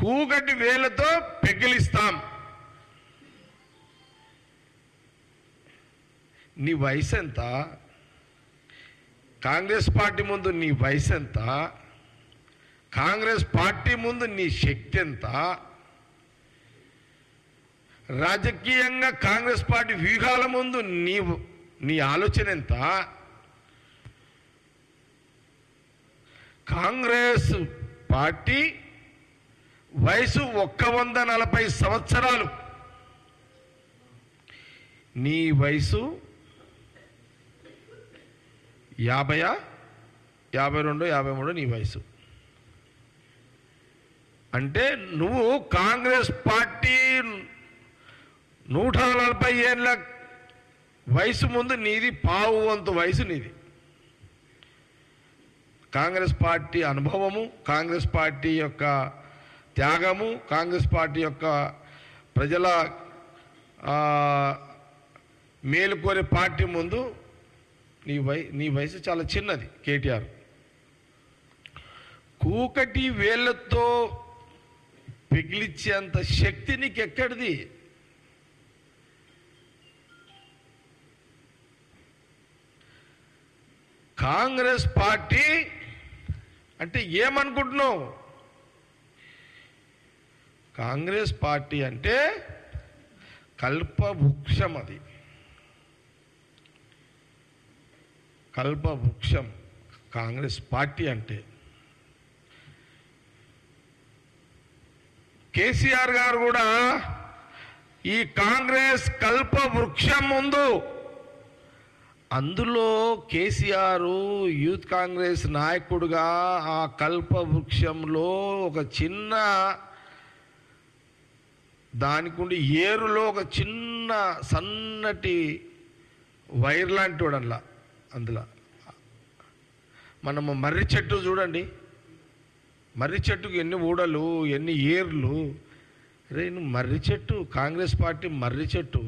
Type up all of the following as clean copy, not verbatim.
కూగటి వేలతో పెకిలిస్తాం. నీ వయసు ఎంత? కాంగ్రెస్ పార్టీ ముందు నీ వయసు ఎంత? కాంగ్రెస్ పార్టీ ముందు నీ శక్తి ఎంత? రాజకీయంగా కాంగ్రెస్ పార్టీ వ్యూహాల ముందు నీ ఆలోచన ఎంత? కాంగ్రెస్ పార్టీ వయసు 140 సంవత్సరాలు. నీ వయసు 50, 52, 53 నీ వయసు. అంటే నువ్వు కాంగ్రెస్ పార్టీ 140 ఏళ్ళ వయసు ముందు నీది పావు వంతు వయసు నీది. కాంగ్రెస్ పార్టీ అనుభవము, కాంగ్రెస్ పార్టీ యొక్క త్యాగము, కాంగ్రెస్ పార్టీ యొక్క ప్రజల మేలు కోరే పార్టీ ముందు నీ వయసు చాలా చిన్నది. కేటీఆర్ కూకటి వేళ్లతో పిగిలిచ్చేంత శక్తి నీకు ఎక్కడిది? కాంగ్రెస్ పార్టీ అంటే ఏమనుకుంటున్నావు? కాంగ్రెస్ పార్టీ అంటే కల్పవృక్షం. అది కల్పవృక్షం కాంగ్రెస్ పార్టీ అంటే. కేసీఆర్ గారు కూడా ఈ కాంగ్రెస్ కల్పవృక్షం ముందు, అందులో కేసీఆర్ యూత్ కాంగ్రెస్ నాయకుడుగా ఆ కల్పవృక్షంలో ఒక చిన్న దానికుండి ఏరులో ఒక చిన్న సన్నటి వైర్ లాంటి వాడల్లా. అందులో మనము మర్రి చెట్టు చూడండి, మర్రి చెట్టుకు ఎన్ని ఊడలు, ఎన్ని ఏర్లు. అరే నువ్వు మర్రి చెట్టు, కాంగ్రెస్ పార్టీ మర్రి చెట్టు.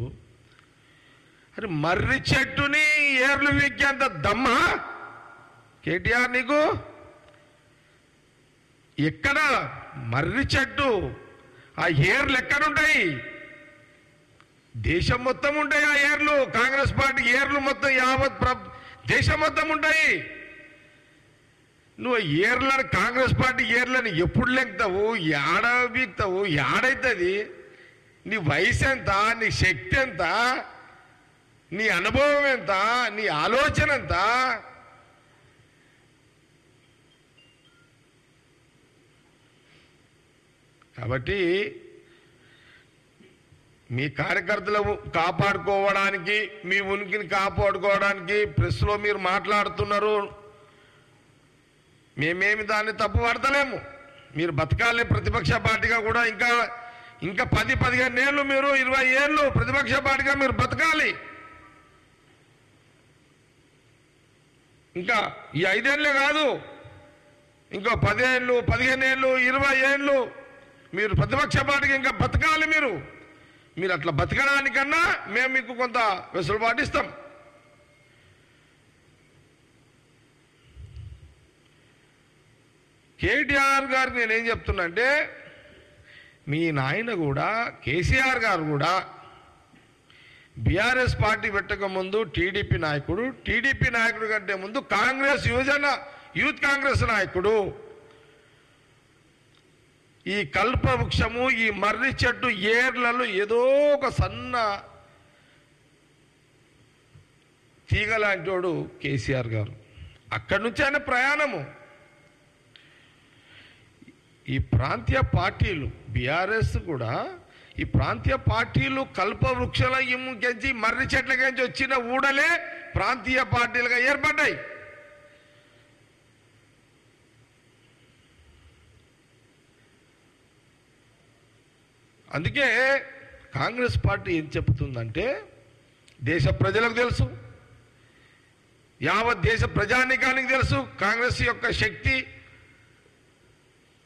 అరే మర్రి చెట్టుని ఏర్లు వీకేంత దమ్మా కేటీఆర్ నీకు? ఎక్కడ మర్రి చెట్టు? ఆ ఏర్లు ఎక్కడుంటాయి? దేశం మొత్తం ఉంటాయి ఆ ఏర్లు. కాంగ్రెస్ పార్టీ ఏర్లు మొత్తం యావత్ దేశం మొత్తం ఉంటాయి. నువ్వు ఏర్లను, కాంగ్రెస్ పార్టీ ఏర్లను ఎప్పుడు లెక్తావు? ఏడ వీక్తావు? ఏడైతుంది? నీ వయసు ఎంత? నీ శక్తి ఎంత? నీ అనుభవం ఎంత? నీ ఆలోచన ఎంత? కాబట్టి మీ కార్యకర్తలు కాపాడుకోవడానికి, మీ ఉనికిని కాపాడుకోవడానికి ప్రెస్లో మీరు మాట్లాడుతున్నారు. మేమేమి దాన్ని తప్పు పడతలేము. మీరు బతకాలి ప్రతిపక్ష పార్టీగా కూడా. ఇంకా 10-15 ఏళ్ళు, మీరు 20 ఏళ్ళు ప్రతిపక్ష పార్టీగా మీరు బతకాలి. ఇంకా ఈ 5 ఏళ్ళే కాదు, ఇంకో 10 ఏళ్ళు, 15 ఏళ్ళు, 20 ఏళ్ళు మీరు ప్రతిపక్ష పార్టీకి ఇంకా బతకాలి. మీరు అట్లా బతకడానికన్నా మేము మీకు కొంత వెసులుబాటు ఇస్తాం. కేటీఆర్ గారికి నేనేం చెప్తున్నా అంటే, మీ నాయన కూడా కేసీఆర్ గారు కూడా బీఆర్ఎస్ పార్టీ పెట్టక ముందు టీడీపీ నాయకుడు కంటే ముందు కాంగ్రెస్ యూత్ కాంగ్రెస్ నాయకుడు. ఈ కల్పవృక్షము, ఈ మర్రి చెట్టు ఏర్లలో ఏదో ఒక సన్న తీగ లాంటి వాడు కేసీఆర్ గారు. అక్కడి నుంచి ఆయన ప్రయాణము. ఈ ప్రాంతీయ పార్టీలు, బీఆర్ఎస్ కూడా ఈ ప్రాంతీయ పార్టీలు కల్పవృక్షాల గెంచి మర్రి చెట్ల గెంచి వచ్చిన ఊడలే ప్రాంతీయ పార్టీలుగా ఏర్పడ్డాయి. అందుకే కాంగ్రెస్ పార్టీ ఏం చెప్తుందంటే, దేశ ప్రజలకు తెలుసు, యావత్ దేశ ప్రజానీకానికి తెలుసు కాంగ్రెస్ యొక్క శక్తి.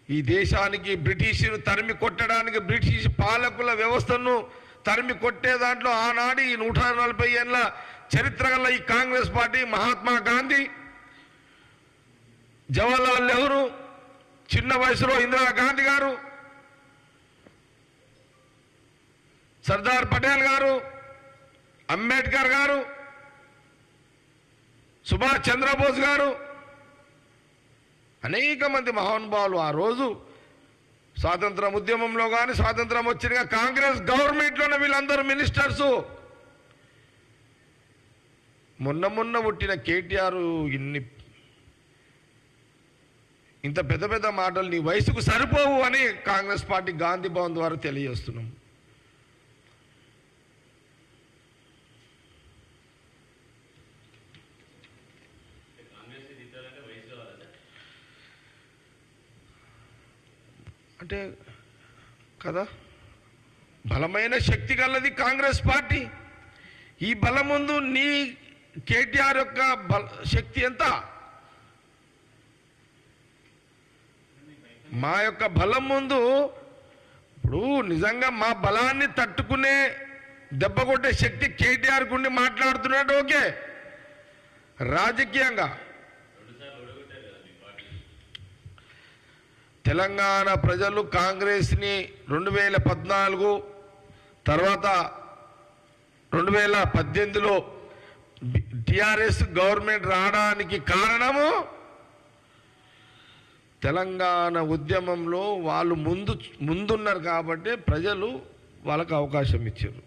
ఈ దేశానికి బ్రిటిషును తరిమి కొట్టడానికి, బ్రిటిష్ పాలకుల వ్యవస్థను తరిమి కొట్టే దాంట్లో ఆనాడు ఈ 140 ఏళ్ళ చరిత్ర గల ఈ కాంగ్రెస్ పార్టీ, మహాత్మా గాంధీ, జవహర్లాల్ నెహ్రూ, చిన్న వయసులో ఇందిరాగాంధీ గారు, సర్దార్ పటేల్ గారు, అంబేద్కర్ గారు, సుభాష్ చంద్రబోస్ గారు, అనేక మంది మహానుభావులు ఆ రోజు స్వాతంత్రం ఉద్యమంలో కానీ స్వాతంత్రం వచ్చిన కాంగ్రెస్ గవర్నమెంట్లోనే వీళ్ళందరూ మినిస్టర్సు. మొన్న పుట్టిన కేటీఆర్ ఇంత పెద్ద పెద్ద మాటలు నీ వయసుకు సరిపోవు అని కాంగ్రెస్ పార్టీ గాంధీ భవన్ ద్వారా తెలియజేస్తున్నాం. అంటే కదా బలమైన శక్తి గలది కాంగ్రెస్ పార్టీ. ఈ బలం ముందు నీ కేటీఆర్ యొక్క శక్తి ఎంత? మా యొక్క బలం ముందు ఇప్పుడు నిజంగా మా బలాన్ని తట్టుకునే దెబ్బ కొట్టే శక్తి కేటీఆర్ గుండి మాట్లాడుతున్నాడు. ఓకే, రాజకీయంగా తెలంగాణ ప్రజలు కాంగ్రెస్ని 2014 తర్వాత 2018లో టిఆర్ఎస్ గవర్నమెంట్ రావడానికి కారణము తెలంగాణ ఉద్యమంలో వాళ్ళు ముందున్నారు కాబట్టి ప్రజలు వాళ్ళకు అవకాశం ఇచ్చారు.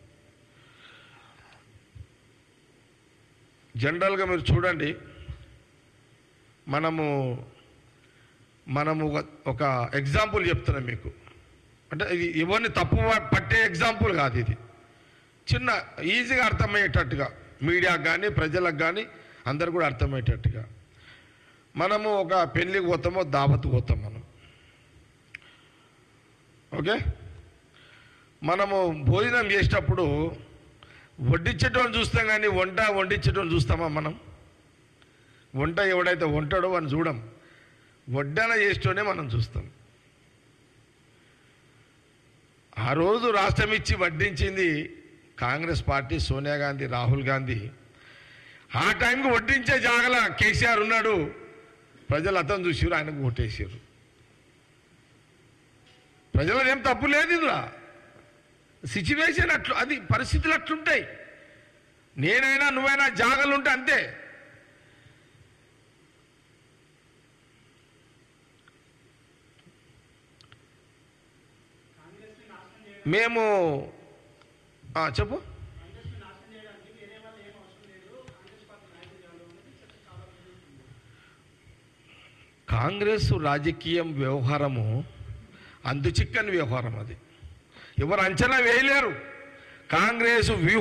జనరల్గా మీరు చూడండి, మనము ఒక ఎగ్జాంపుల్ చెప్తున్నాం మీకు. అంటే ఇది ఎవరిని తప్పు పట్టే ఎగ్జాంపుల్ కాదు, ఇది చిన్న ఈజీగా అర్థమయ్యేటట్టుగా మీడియాకు కానీ ప్రజలకు కానీ అందరు కూడా అర్థమయ్యేటట్టుగా. మనము ఒక పెళ్ళికి పోతామో దావత్కు పోతాం మనం. ఓకే, మనము భోజనం చేసేటప్పుడు వడ్డించేటోని చూస్తాం కానీ వండించేటోని చూస్తామా మనం? వంట ఎవడైతే వంటాడో అని చూడం, వడ్డన చేసేటోనే మనం చూస్తాం. ఆ రోజు రాష్ట్రం ఇచ్చి వడ్డించింది కాంగ్రెస్ పార్టీ, సోనియా గాంధీ, రాహుల్ గాంధీ. ఆ టైంకి వడ్డించే జాగల కేసీఆర్ ఉన్నాడు. ప్రజలు అతను చూసారు, ఆయనకు ఓటేసారు. ప్రజలు ఏం తప్పు లేదు ఇందులో. సిచ్యువేషన్ అట్లు, అది పరిస్థితులు అట్లుంటాయి. నేనైనా నువ్వైనా జాగలుంటే అంతే. మేము చెప్పు. కాంగ్రెస్ రాజకీయం వ్యవహారము చిక్కని వ్యవహారం. అది ఎవరు అంచనా వేయలేరు. కాంగ్రెస్ వ్యూహం